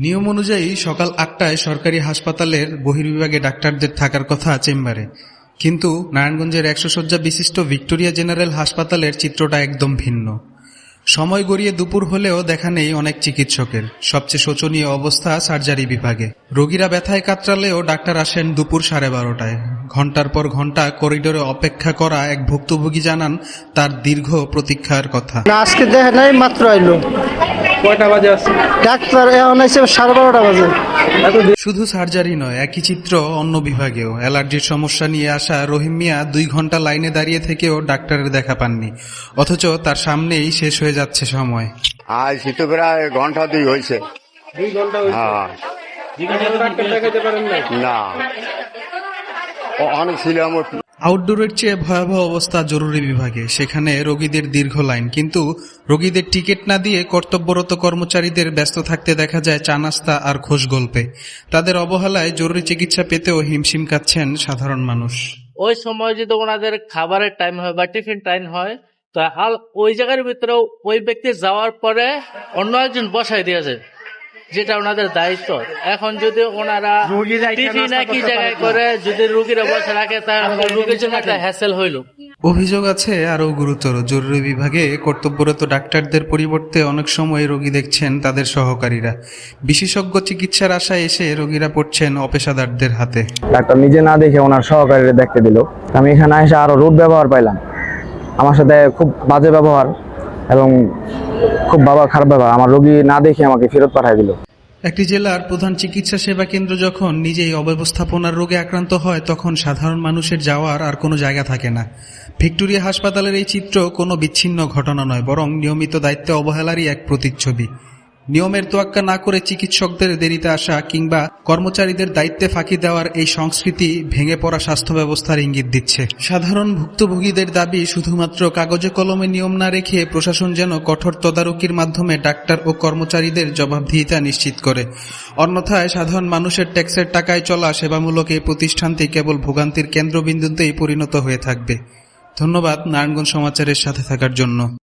নিয়ম অনুযায়ী সকাল ৮টায় সরকারি হাসপাতালের বহির্বিভাগে ডাক্তারদের থাকার কথা চেম্বারে, কিন্তু নারায়ণগঞ্জের ১০০ শয্যা বিশিষ্ট ভিক্টোরিয়া জেনারেল হাসপাতালের চিত্রটা একদম ভিন্ন। সময় গড়িয়ে দুপুর হলেও দেখা নেই অনেক চিকিৎসকের। সবচেয়ে শোচনীয় অবস্থা সার্জারি বিভাগে। রোগীরা ব্যথায় কাতরালেও ডাক্তার আসেন দুপুর 12:30টায়। ঘণ্টার পর ঘণ্টা করিডোরে অপেক্ষা করা এক ভুক্তভোগী জানান তার দীর্ঘ প্রতীক্ষার কথা। আজকে দেখে নাই, মাত্র আইলো। কয়টা বাজে আসছে ডাক্তার এখন এসে 12:30 বাজে। শুধু সার্জারি নয়, একই চিত্র অন্য বিভাগেও। অ্যালার্জির সমস্যা নিয়ে আসা রহিম মিয়া 2 ঘণ্টা লাইনে দাঁড়িয়ে থেকেও ডাক্তারের দেখা পাননি, অথচ তার সামনেই শেষ হয়ে যাচ্ছে সময়। আজ তো প্রায় ঘন্টা 2 হয়েছে। 2 ঘন্টা হয়েছে। হ্যাঁ, ডাক্তার দেখাইতে পারেন না? না অনেক ছিলাম। আউটডোরের চেয়ে ভয়াবহ অবস্থা জরুরি বিভাগে। সেখানে রোগীদের দীর্ঘ লাইন, কিন্তু রোগীদের টিকিট না দিয়ে কর্তব্যরত কর্মচারীদের ব্যস্ত থাকতে দেখা যায় চা নাস্তা আর খোশ গল্পে। তাদের অবহেলায় জরুরি চিকিৎসা পেতেও হিমশিম খাচ্ছেন সাধারণ মানুষ। ওই সময় যদি ওনাদের খাবারের টাইম হয় বা টিফিন টাইম হয়, তো ওই জায়গার ভিতরে ওই ব্যক্তি যাওয়ার পরে অন্য একজন বসাই দিয়েছে, যেটা ওনাদের দায়িত্ব। এখন যদি ওনারা টিফিন একই জায়গায় করে যদি রুগীরা বসে রাখে, তাহলে রুগীর জন্য একটা হ্যাসেল হইল। অভিযোগ আছে আরও গুরুতর। জরুরি বিভাগে কর্তব্যরত ডাক্তারদের পরিবর্তে অনেক সময় রোগী দেখছেন তাদের সহকারীরা। বিশেষজ্ঞ চিকিৎসার আশায় এসে রোগীরা পড়ছেন অপেশাদারদের হাতে। ডাক্তার নিজে না দেখে ওনার সহকারীরা দেখতে দিল। আমি এখানে এসে আরো রুড ব্যবহার পাইলাম। আমার সাথে খুব বাজে ব্যবহার এবং খুব খারাপ ব্যবহার। আমার রোগী না দেখে আমাকে ফেরত পাঠিয়ে দিল। একটি জেলার প্রধান চিকিৎসা সেবা কেন্দ্র যখন নিজেই অব্যবস্থাপনার রোগে আক্রান্ত হয়, তখন সাধারণ মানুষের যাওয়ার আর কোনো জায়গা থাকে না। ভিক্টোরিয়া হাসপাতালের এই চিত্র কোনো বিচ্ছিন্ন ঘটনা নয়, বরং নিয়মিত দায়িত্বে অবহেলারই এক প্রতিচ্ছবি। নিয়মের তোয়াক্কা না করে চিকিৎসকদের দেরিতে আসা কিংবা কর্মচারীদের দায়িত্বে ফাঁকি দেওয়ার এই সংস্কৃতি ভেঙে পড়া স্বাস্থ্য ব্যবস্থার ইঙ্গিত দিচ্ছে। সাধারণ ভুক্তভোগীদের দাবি, শুধুমাত্র কাগজে কলমে নিয়ম না রেখে প্রশাসন যেন কঠোর তদারকির মাধ্যমে ডাক্তার ও কর্মচারীদের জবাবদিহিতা নিশ্চিত করে। অন্যথায় সাধারণ মানুষের ট্যাক্সের টাকায় চলা সেবামূলক এই প্রতিষ্ঠানটি কেবল ভোগান্তির কেন্দ্রবিন্দুতেই পরিণত হয়ে থাকবে। ধন্যবাদ নারায়ণগঞ্জ সমাচারের সাথে থাকার জন্য।